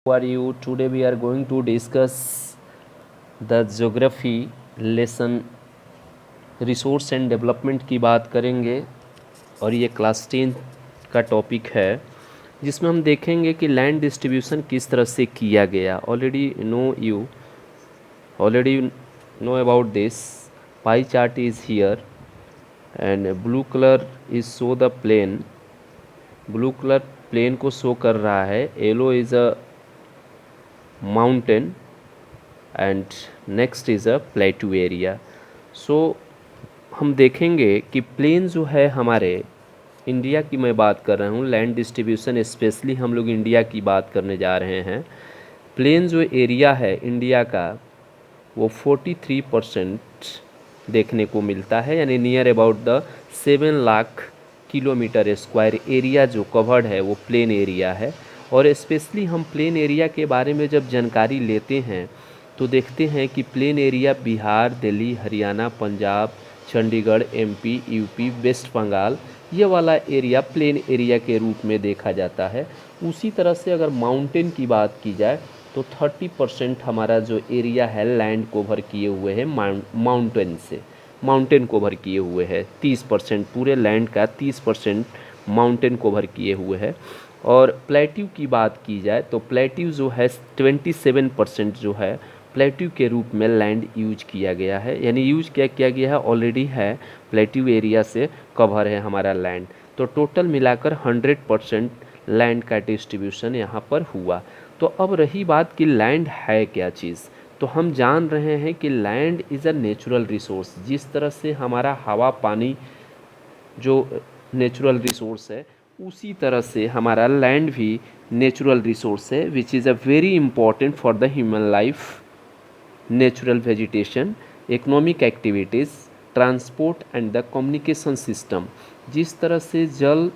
How are you? Today we are going to discuss the geography lesson resource and development की बात करेंगे और ये क्लास 10 का टॉपिक है जिसमें हम देखेंगे कि लैंड डिस्ट्रीब्यूशन किस तरह से किया गया. Already know about this. Pie chart is here and blue colour is show the plain. Blue colour plain को शो कर रहा है. Yellow is a mountain and next is a plateau area. So हम देखेंगे कि प्लेन जो है हमारे इंडिया की मैं बात कर रहा हूँ. लैंड डिस्ट्रीब्यूशन स्पेशली हम लोग इंडिया की बात करने जा रहे हैं. प्लेन जो एरिया है इंडिया का वो 43% देखने को मिलता है, यानी near about the 7 lakh kilometre square area जो कवर्ड है वो प्लेन एरिया है. और स्पेशली हम प्लेन एरिया के बारे में जब जानकारी लेते हैं तो देखते हैं कि plain area Bihar, Delhi, Haryana, Punjab, Chandigarh, MP, UP, West Bengal, ये वाला एरिया प्लेन एरिया के रूप में देखा जाता है. उसी तरह से अगर माउंटेन की बात की जाए तो 30% हमारा जो एरिया है लैंड कवर किए हुए हैं माउंटेन से. माउंटेन कवर किए हुए हैं 30%, पूरे लैंड का 30% माउंटेन कवर किए हुए हैं. और प्लेट्यू की बात की जाए तो प्लेट्यू जो है 27% जो है प्लेट्यू के रूप में लैंड यूज किया गया है, यानी यूज क्या किया गया है, ऑलरेडी है प्लेट्यू एरिया से कवर है हमारा लैंड. तो टोटल मिलाकर 100% लैंड का डिस्ट्रीब्यूशन यहाँ पर हुआ. तो अब रही बात कि लैंड है क्या चीज़, तो हम जान रहे हैं कि land is a natural resource. जिस तरह से हमारा हवा पानी जो नेचुरल रिसोर्स है उसी तरह से हमारा लैंड भी नेचुरल रिसोर्स है which is a very important for the human life. Natural vegetation, economic activities, transport and the communication system. जिस तरह से जल,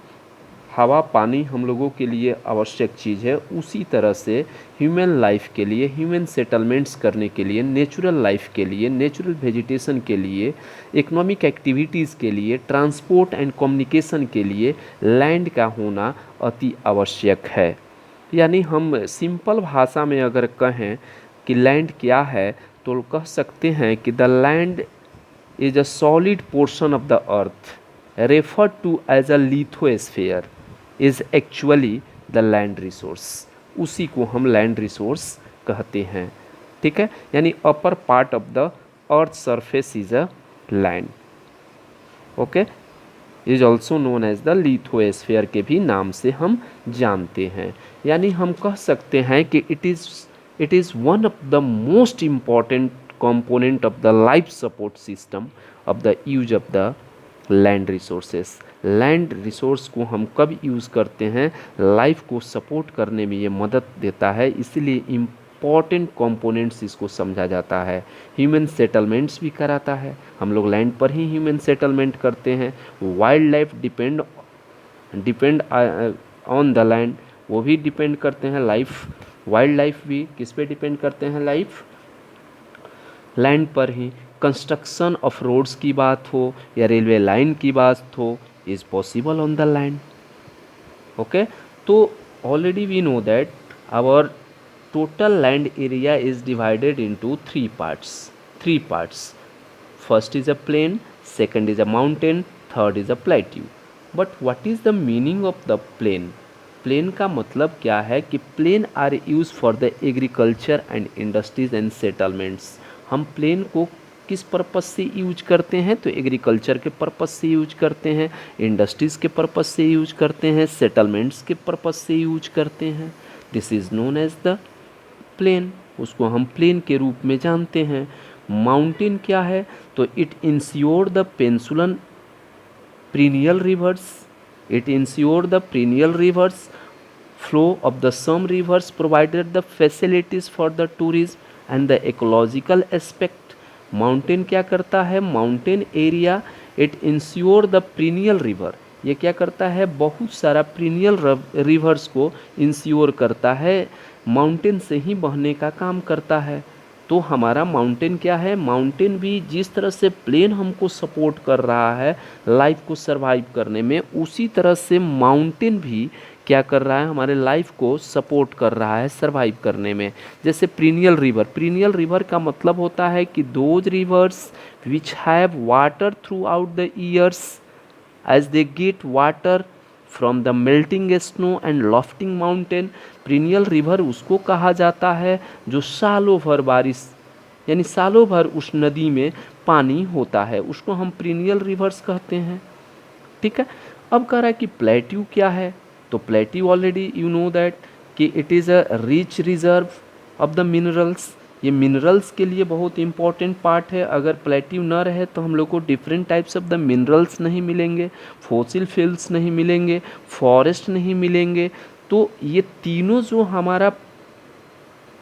हवा, पानी हम लोगों के लिए आवश्यक चीज़ है उसी तरह से ह्यूमन लाइफ के लिए, ह्यूमन सेटलमेंट्स करने के लिए, नेचुरल लाइफ के लिए, नेचुरल वेजिटेशन के लिए, इकोनॉमिक एक्टिविटीज़ के लिए, ट्रांसपोर्ट एंड कम्युनिकेशन के लिए लैंड का होना अति आवश्यक है. यानी हम सिंपल भाषा में अगर कहें कि लैंड क्या है तो कह सकते हैं कि the land is a solid portion of the earth referred to as a lithosphere is actually the land resource. उसी को हम लैंड रिसोर्स कहते हैं. ठीक है, यानी upper part of the earth surface is a land. Okay, is also known as the lithosphere के भी नाम से हम जानते हैं. यानी हम कह सकते हैं कि it is one of the most important component of the life support system of the use of the land resources. Land resource को हम कब यूज़ करते हैं, लाइफ को सपोर्ट करने में ये मदद देता है, इसलिए इम्पॉर्टेंट कंपोनेंट्स इसको समझा जाता है. ह्यूमन सेटलमेंट्स भी कराता है, हम लोग लैंड पर ही ह्यूमन सेटलमेंट करते हैं. Wild life depend on the land, वो भी डिपेंड करते हैं. वाइल्ड लाइफ भी किस पे डिपेंड करते हैं, लाइफ लैंड पर ही. कंस्ट्रक्शन ऑफ रोड्स की बात हो या रेलवे लाइन की बात हो is possible on the land. Okay, तो already we know that our total land area is divided into three parts. First is a plain, second is a mountain, third is a plateau. But what is the meaning of the plain? Plain का मतलब क्या है कि plain are use for the agriculture and industries and settlements. हम plain को किस purpose से use करते हैं, तो एग्रीकल्चर के पर्पस से यूज करते हैं, इंडस्ट्रीज़ के पर्पस से यूज करते हैं, सेटलमेंट्स के पर्पस से यूज करते हैं. This is known as the plain. उसको हम प्लेन के रूप में जानते हैं. माउंटेन क्या है, तो it ensure the peninsular perennial rivers. It ensured the perennial rivers flow of the some rivers, provided the facilities for the tourism and the ecological aspect. Mountain क्या करता है, mountain area it ensure the perennial river. ये क्या करता है, बहुत सारा perennial reverse को इंश्योर करता है, माउंटेन से ही बहने का काम करता है. तो हमारा माउंटेन क्या है, माउंटेन भी जिस तरह से प्लेन हमको सपोर्ट कर रहा है लाइफ को सरवाइव करने में, उसी तरह से माउंटेन भी क्या कर रहा है, हमारे लाइफ को सपोर्ट कर रहा है सर्वाइव करने में। जैसे पीनियल रिवर का मतलब होता है कि those reverse which have water through out the years as they get water from the melting snow and lofting mountain। perennial river उसको कहा जाता है जो सालों भर बारिश यानी सालों भर उस नदी में पानी होता है, उसको हम perennial rivers कहते हैं। ठीक है। अब कह रहा है कि प्लेट्यू क्या है, तो plateau already you know that कि it is a rich reserve of the minerals. ये मिनरल्स के लिए बहुत इंपॉर्टेंट पार्ट है। अगर प्लेट्यू न रहे तो हम लोग को different types of the minerals नहीं मिलेंगे, फॉसिल फ्यूल्स नहीं मिलेंगे, फॉरेस्ट नहीं मिलेंगे। तो ये तीनों जो हमारा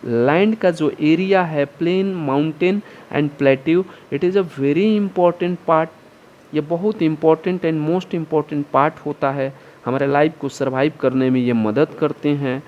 लैंड का जो एरिया है, plain, mountain and plateau, it is a very important part. ये बहुत important and most important part होता है, हमारे लाइफ को सर्वाइव करने में ये मदद करते हैं।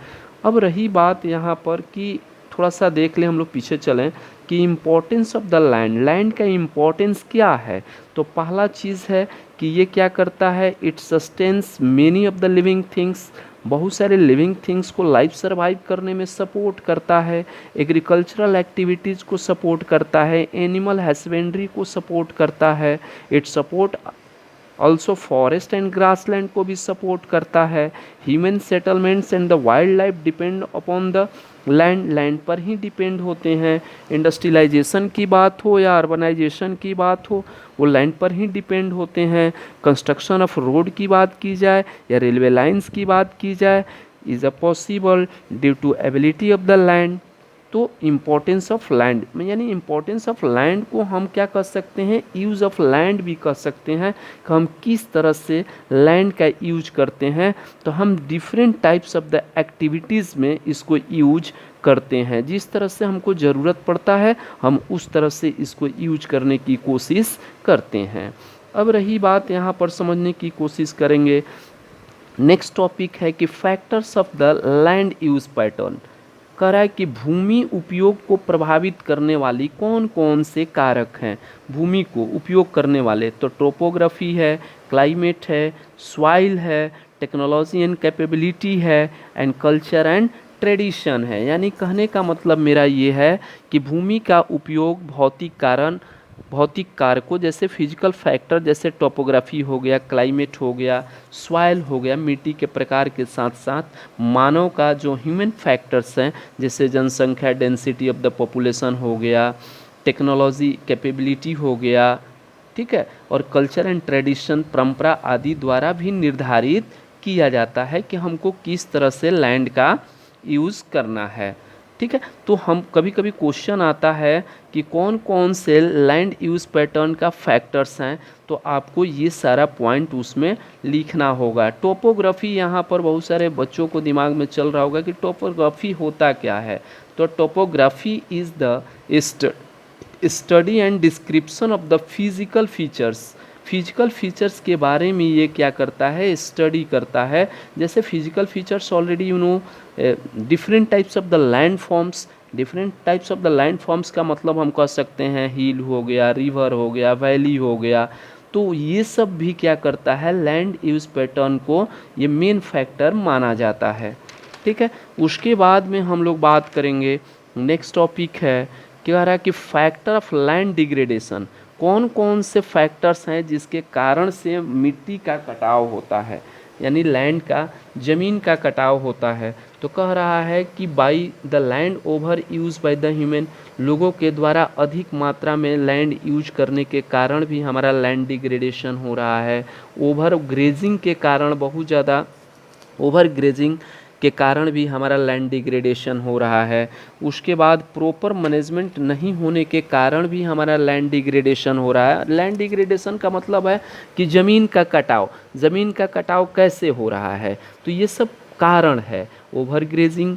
अब रही बात यहाँ पर कि थोड़ा सा देख लें, हम लोग पीछे चलें कि इम्पोर्टेंस ऑफ द लैंड का इम्पोर्टेंस क्या है। तो पहला चीज़ है कि ये क्या करता है, it sustains many of the living things. बहुत सारे लिविंग थिंग्स को लाइफ सर्वाइव करने में सपोर्ट करता है। एग्रीकल्चरल एक्टिविटीज़ को सपोर्ट करता है, एनिमल हस्बेंड्री को सपोर्ट करता है। It support also forest and grassland को भी सपोर्ट करता है। Human settlements and the wild life depend upon the land पर ही डिपेंड होते हैं। इंडस्ट्रियलाइजेशन की बात हो या अर्बनाइजेशन की बात हो, वो लैंड पर ही डिपेंड होते हैं। कंस्ट्रक्शन ऑफ रोड की बात की जाए या रेलवे लाइंस की बात की जाए, is a possible due to ability of the land. तो इम्पोर्टेंस ऑफ लैंड में यानी इम्पोर्टेंस ऑफ लैंड को हम क्या कर सकते हैं, यूज़ ऑफ लैंड भी कर सकते हैं कि हम किस तरह से लैंड का यूज करते हैं। तो हम different types of the activities में इसको यूज करते हैं। जिस तरह से हमको ज़रूरत पड़ता है हम उस तरह से इसको यूज करने की कोशिश करते हैं। अब रही बात यहाँ पर समझने की कोशिश करेंगे। नेक्स्ट टॉपिक है कि factors of the land use pattern. कह रहा है कि भूमि उपयोग को प्रभावित करने वाली कौन कौन से कारक हैं भूमि को उपयोग करने वाले। तो टोपोग्राफी है, क्लाइमेट है, सॉइल है, टेक्नोलॉजी एंड कैपेबिलिटी है, एंड कल्चर एंड ट्रेडिशन है। यानी कहने का मतलब मेरा ये है कि भूमि का उपयोग भौतिक कारकों जैसे फिजिकल फैक्टर जैसे टोपोग्राफी हो गया, क्लाइमेट हो गया, सॉइल हो गया, मिट्टी के प्रकार के साथ साथ मानव का जो ह्यूमन फैक्टर्स हैं जैसे जनसंख्या, डेंसिटी ऑफ द पॉपुलेशन हो गया, टेक्नोलॉजी कैपेबिलिटी हो गया, ठीक है, और कल्चर एंड ट्रेडिशन, परंपरा आदि द्वारा भी निर्धारित किया जाता है कि हमको किस तरह से लैंड का यूज़ करना है। ठीक है। तो हम कभी कभी क्वेश्चन आता है कि कौन कौन से लैंड यूज़ पैटर्न का फैक्टर्स हैं, तो आपको ये सारा पॉइंट उसमें लिखना होगा। टोपोग्राफी यहाँ पर बहुत सारे बच्चों को दिमाग में चल रहा होगा कि टोपोग्राफी होता क्या है। तो topography is the study and description of the physical features के बारे में ये क्या करता है, स्टडी करता है। जैसे physical features already you no, different types of the land forms का मतलब हम कह सकते हैं हिल हो गया, रिवर हो गया, वैली हो गया। तो ये सब भी क्या करता है, लैंड यूज पैटर्न को ये मेन फैक्टर माना जाता है। ठीक है। उसके बाद में हम लोग बात करेंगे, नेक्स्ट टॉपिक है क्या रहा कि फैक्टर ऑफ लैंड डिग्रेडेशन। कौन कौन से फैक्टर्स हैं जिसके कारण से मिट्टी का कटाव होता है, यानी लैंड का, ज़मीन का कटाव होता है। तो कह रहा है कि by the land over use by the human, लोगों के द्वारा अधिक मात्रा में लैंड यूज करने के कारण भी हमारा लैंड डिग्रेडेशन हो रहा है। ओवर ग्रेजिंग के कारण भी हमारा लैंड डिग्रेडेशन हो रहा है। उसके बाद प्रॉपर मैनेजमेंट नहीं होने के कारण भी हमारा लैंड डिग्रेडेशन हो रहा है। लैंड डिग्रेडेशन का मतलब है कि ज़मीन का कटाव कैसे हो रहा है, तो ये सब कारण है। ओवर ग्रेजिंग,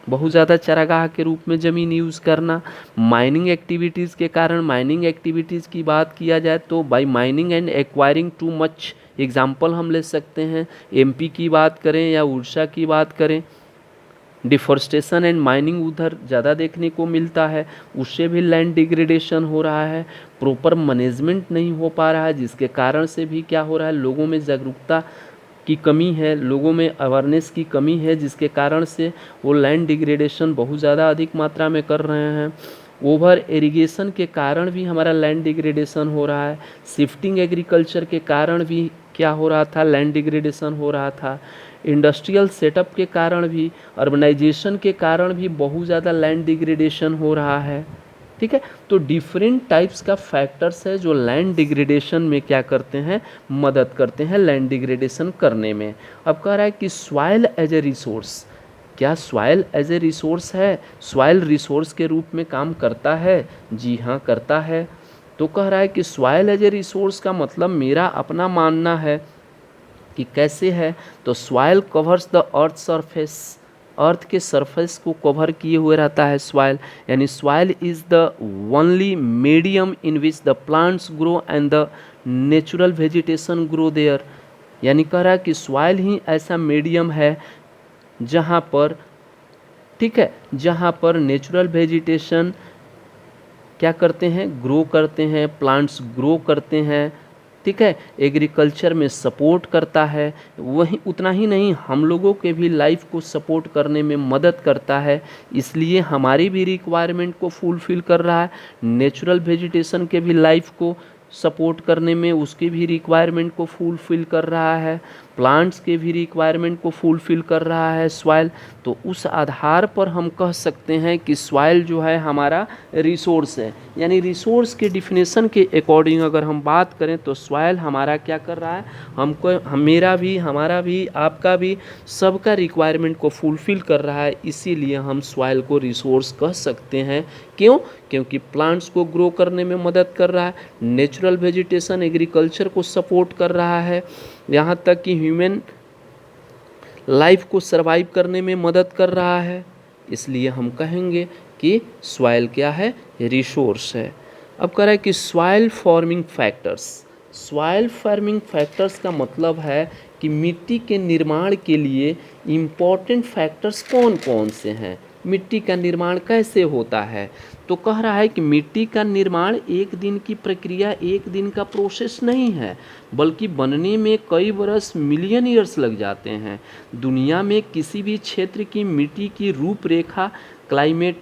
बहुत ज़्यादा चारागाह के रूप में ज़मीन यूज़ करना, माइनिंग एक्टिविटीज़ के कारण, माइनिंग एक्टिविटीज़ की बात किया जाए तो by mining and acquiring too much, example हम ले सकते हैं एमपी की बात करें या उड़ीसा की बात करें, डिफॉरेस्टेशन एंड माइनिंग उधर ज़्यादा देखने को मिलता है, उससे भी लैंड डिग्रेडेशन हो रहा है। प्रॉपर मैनेजमेंट नहीं हो पा रहा है जिसके कारण से भी क्या हो रहा है, लोगों में जागरूकता की कमी है, लोगों में अवेयरनेस की कमी है, जिसके कारण से वो लैंड डिग्रेडेशन बहुत ज़्यादा अधिक मात्रा में कर रहे हैं। ओवर इरिगेशन के कारण भी हमारा लैंड डिग्रेडेशन हो रहा है। शिफ्टिंग एग्रीकल्चर के कारण भी क्या हो रहा था, लैंड डिग्रेडेशन हो रहा था। इंडस्ट्रियल सेटअप के कारण भी, अर्बनाइजेशन के कारण भी बहुत ज़्यादा लैंड डिग्रेडेशन हो रहा है। ठीक है, तो डिफरेंट टाइप्स का फैक्टर्स है जो लैंड डिग्रेडेशन में क्या करते हैं, मदद करते हैं लैंड डिग्रेडेशन करने में। अब कह रहा है कि सॉइल एज ए रिसोर्स, क्या सॉइल एज ए रिसोर्स है, सॉइल रिसोर्स के रूप में काम करता है? जी हाँ, करता है। तो कह रहा है कि सॉइल एज ए रिसोर्स का मतलब मेरा अपना मानना है कि कैसे है, तो soil covers the earth surface, earth के सरफेस को कवर किए हुए रहता है सॉइल, यानी soil is the only medium in which the plants grow and the natural vegetation grow there. यानी कह रहा है कि सॉइल ही ऐसा मीडियम है जहाँ पर, ठीक है, जहाँ पर नेचुरल वेजिटेशन क्या करते हैं, ग्रो करते हैं, प्लांट्स ग्रो करते हैं। ठीक है, एग्रीकल्चर में सपोर्ट करता है। वही उतना ही नहीं, हम लोगों के भी लाइफ को सपोर्ट करने में मदद करता है, इसलिए हमारी भी रिक्वायरमेंट को फुलफ़िल कर रहा है। नेचुरल वेजिटेशन के भी लाइफ को सपोर्ट करने में उसकी भी रिक्वायरमेंट को फुलफ़िल कर रहा है, प्लांट्स के भी रिक्वायरमेंट को फुलफ़िल कर रहा है सॉइल। तो उस आधार पर हम कह सकते हैं कि सॉइल जो है हमारा रिसोर्स है। यानी रिसोर्स के डिफिनेशन के अकॉर्डिंग अगर हम बात करें तो सॉइल हमारा क्या कर रहा है, हमको, मेरा भी, हमारा भी, आपका भी, सबका रिक्वायरमेंट को फुलफ़िल कर रहा है, इसीलिए हम सॉइल को रिसोर्स कह सकते हैं। क्यों? क्योंकि प्लांट्स को ग्रो करने में मदद कर रहा है, नेचुरल वेजिटेशन एग्रीकल्चर को सपोर्ट कर रहा है, यहाँ तक कि ह्यूमन लाइफ को सरवाइव करने में मदद कर रहा है, इसलिए हम कहेंगे कि सॉइल क्या है, रिसोर्स है। अब कह रहा है कि soil forming factors, soil forming factors का मतलब है कि मिट्टी के निर्माण के लिए इम्पॉर्टेंट फैक्टर्स कौन कौन से हैं, मिट्टी का निर्माण कैसे होता है। तो कह रहा है कि मिट्टी का निर्माण एक दिन की प्रक्रिया, एक दिन का प्रोसेस नहीं है, बल्कि बनने में कई बरस, मिलियन ईयर्स लग जाते हैं। दुनिया में किसी भी क्षेत्र की मिट्टी की रूपरेखा, क्लाइमेट,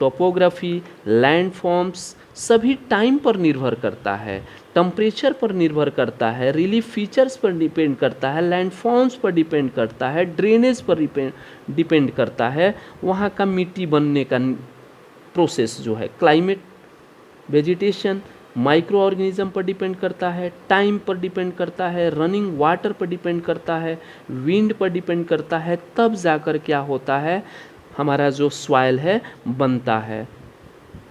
टोपोग्राफी, लैंडफॉर्म्स सभी टाइम पर निर्भर करता है, टेम्परेचर पर निर्भर करता है, रिलीफ फीचर्स पर डिपेंड करता है, लैंडफॉर्म्स पर डिपेंड करता है, ड्रेनेज पर डिपेंड करता है, वहाँ का मिट्टी बनने का प्रोसेस जो है। क्लाइमेट, वेजिटेशन, माइक्रो ऑर्गेनिज्म पर डिपेंड करता है, टाइम पर डिपेंड करता है, रनिंग वाटर पर डिपेंड करता है, विंड पर डिपेंड करता है, तब जाकर क्या होता है, हमारा जो सॉइल है बनता है।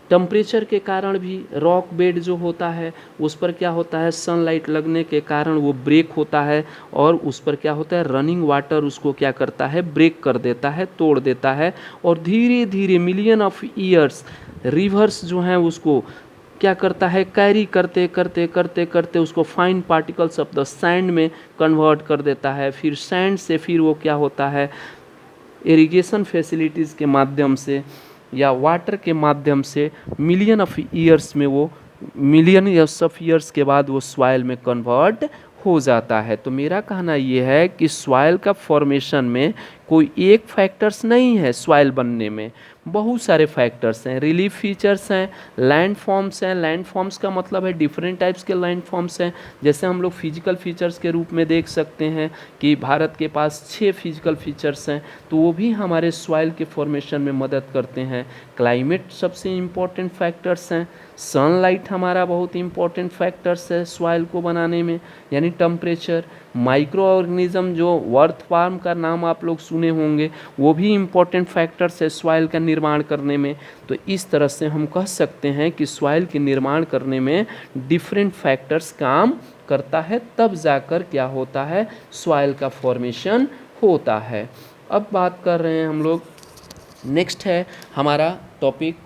टेम्परेचर के कारण भी रॉक बेड जो होता है उस पर क्या होता है, सनलाइट लगने के कारण वो ब्रेक होता है, और उस पर क्या होता है, रनिंग वाटर उसको क्या करता है, ब्रेक कर देता है, तोड़ देता है, और धीरे धीरे मिलियन ऑफ ईयर्स रिवर्स जो हैं उसको क्या करता है, कैरी करते करते करते करते उसको fine particles of the sand में कन्वर्ट कर देता है। फिर सैंड से फिर वो क्या होता है, इरिगेशन फैसिलिटीज़ के माध्यम से या वाटर के माध्यम से मिलियन ऑफ ईयर्स में वो, मिलियन ऑफ ईयर्स के बाद वो सॉइल में कन्वर्ट हो जाता है। तो मेरा कहना ये है कि सॉइल का फॉर्मेशन में कोई एक फैक्टर्स नहीं है, सॉइल बनने में बहुत सारे फैक्टर्स हैं, रिलीफ फीचर्स हैं, लैंडफॉर्म्स हैं। लैंडफॉर्म्स का मतलब है डिफरेंट टाइप्स के लैंडफॉर्म्स हैं, जैसे हम लोग फिजिकल फीचर्स के रूप में देख सकते हैं कि भारत के पास 6 फिजिकल फीचर्स हैं, तो वो भी हमारे सॉइल के फॉर्मेशन में मदद करते हैं। क्लाइमेट सबसे इम्पॉर्टेंट फैक्टर्स हैं, सनलाइट हमारा बहुत इम्पॉर्टेंट फैक्टर्स है सॉइल को बनाने में, यानी टेम्परेचर। माइक्रो ऑर्गेनिज्म जो वर्थवार्म का नाम आप लोग सुने होंगे, वो भी इम्पॉर्टेंट फैक्टर्स है सॉइल का निर्माण करने में। तो इस तरह से हम कह सकते हैं कि सॉइल के निर्माण करने में डिफरेंट फैक्टर्स काम करता है, तब जाकर क्या होता है, सॉइल का फॉर्मेशन होता है। अब बात कर रहे हैं हम लोग, नेक्स्ट है हमारा टॉपिक,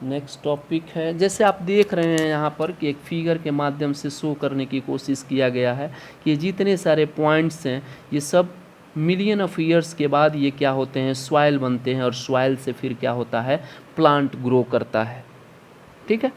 नेक्स्ट टॉपिक है, जैसे आप देख रहे हैं यहाँ पर कि एक फिगर के माध्यम से शो करने की कोशिश किया गया है कि ये जितने सारे पॉइंट्स हैं ये सब मिलियन ऑफ ईयर्स के बाद ये क्या होते हैं, सॉइल बनते हैं, और सॉइल से फिर क्या होता है, प्लांट ग्रो करता है। ठीक है,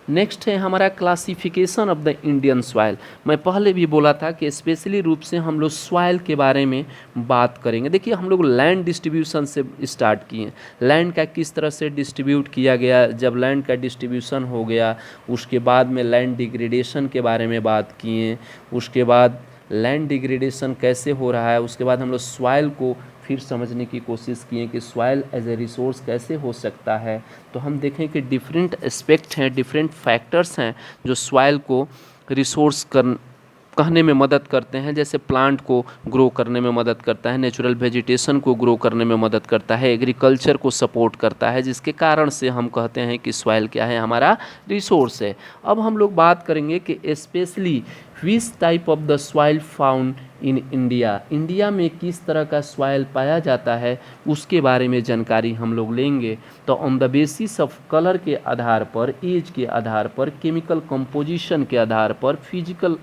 नेक्स्ट है हमारा classification of the Indian soil. मैं पहले भी बोला था कि स्पेशली रूप से हम लोग सॉइल के बारे में बात करेंगे। देखिए हम लोग लैंड डिस्ट्रीब्यूशन से स्टार्ट किए, लैंड का किस तरह से डिस्ट्रीब्यूट किया गया, जब लैंड का डिस्ट्रीब्यूशन हो गया उसके बाद में लैंड डिग्रेडेशन के बारे में बात किए, उसके बाद लैंड डिग्रेडेशन कैसे हो रहा है, उसके बाद हम लोग सॉइल को फिर समझने की कोशिश किए कि सॉइल एज ए रिसोर्स कैसे हो सकता है। तो हम देखें कि डिफरेंट एस्पेक्ट हैं, डिफरेंट फैक्टर्स हैं जो सॉइल को रिसोर्स कहने में मदद करते हैं। जैसे प्लांट को ग्रो करने में मदद करता है, नेचुरल वेजिटेशन को ग्रो करने में मदद करता है, एग्रीकल्चर को सपोर्ट करता है, जिसके कारण से हम कहते हैं कि सॉइल क्या है, हमारा रिसोर्स है। अब हम लोग बात करेंगे कि specially which type of the soil found in India, India में किस तरह का सॉइल पाया जाता है उसके बारे में जानकारी हम लोग लेंगे। तो on the basis of colour के आधार पर, एज के आधार पर, केमिकल कंपोजिशन के आधार पर, फिजिकल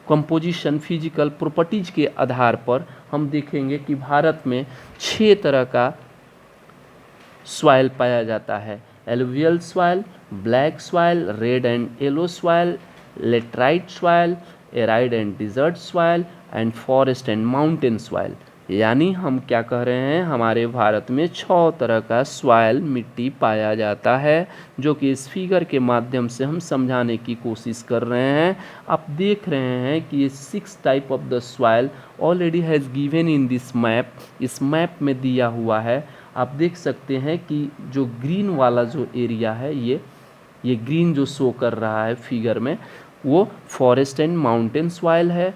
कंपोजिशन, फिजिकल प्रॉपर्टीज के आधार पर हम देखेंगे कि भारत में 6 तरह का सॉइल पाया जाता है। Alluvial soil, black soil, red and yellow soil, laterite soil, arid and desert soil and forest and mountain soil. यानी हम क्या कह रहे हैं, हमारे भारत में 6 तरह का सॉइल मिट्टी पाया जाता है, जो कि इस फिगर के माध्यम से हम समझाने की कोशिश कर रहे हैं। आप देख रहे हैं कि ये 6 type of the soil already has given in this map, इस मैप में दिया हुआ है। आप देख सकते हैं कि जो ग्रीन वाला जो एरिया है, ये ग्रीन जो शो कर रहा है फिगर में, वो फॉरेस्ट एंड माउंटेन सॉइल है,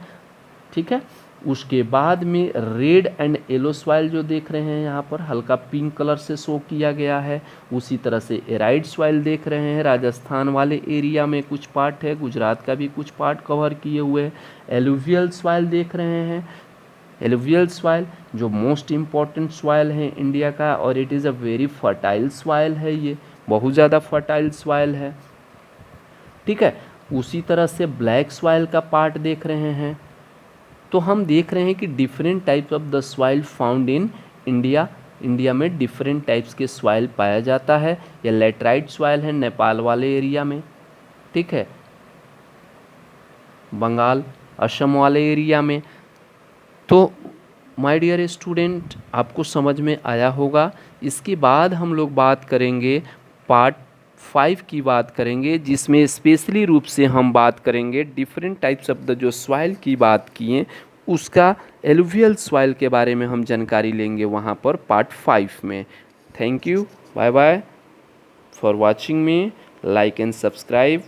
ठीक है। उसके बाद में रेड एंड येलो सॉइल जो देख रहे हैं यहाँ पर हल्का पिंक कलर से शो किया गया है। उसी तरह से एराइड सॉइल देख रहे हैं, राजस्थान वाले एरिया में कुछ पार्ट है, गुजरात का भी कुछ पार्ट कवर किए हुए हैं। एलुवियल सॉइल देख रहे हैं, एलुवियल सॉइल जो मोस्ट इम्पॉर्टेंट सॉइल है इंडिया का, और it is a very fertile soil है, ये बहुत ज़्यादा फर्टाइल सॉइल है, ठीक है। उसी तरह से ब्लैक सॉइल का पार्ट देख रहे हैं। तो हम देख रहे हैं कि different types of the soil found in India, India में डिफरेंट टाइप्स के सॉइल पाया जाता है। ये लेटराइट सॉइल है नेपाल वाले एरिया में, ठीक है, बंगाल असम वाले एरिया में। तो माय डियर स्टूडेंट, आपको समझ में आया होगा। इसके बाद हम लोग बात करेंगे पार्ट 5 की बात करेंगे, जिसमें स्पेशली रूप से हम बात करेंगे डिफरेंट टाइप्स ऑफ द जो सॉइल की बात किए उसका एलुवियल सॉइल के बारे में हम जानकारी लेंगे वहाँ पर पार्ट 5 में। Thank you, bye bye for watching me, like and subscribe.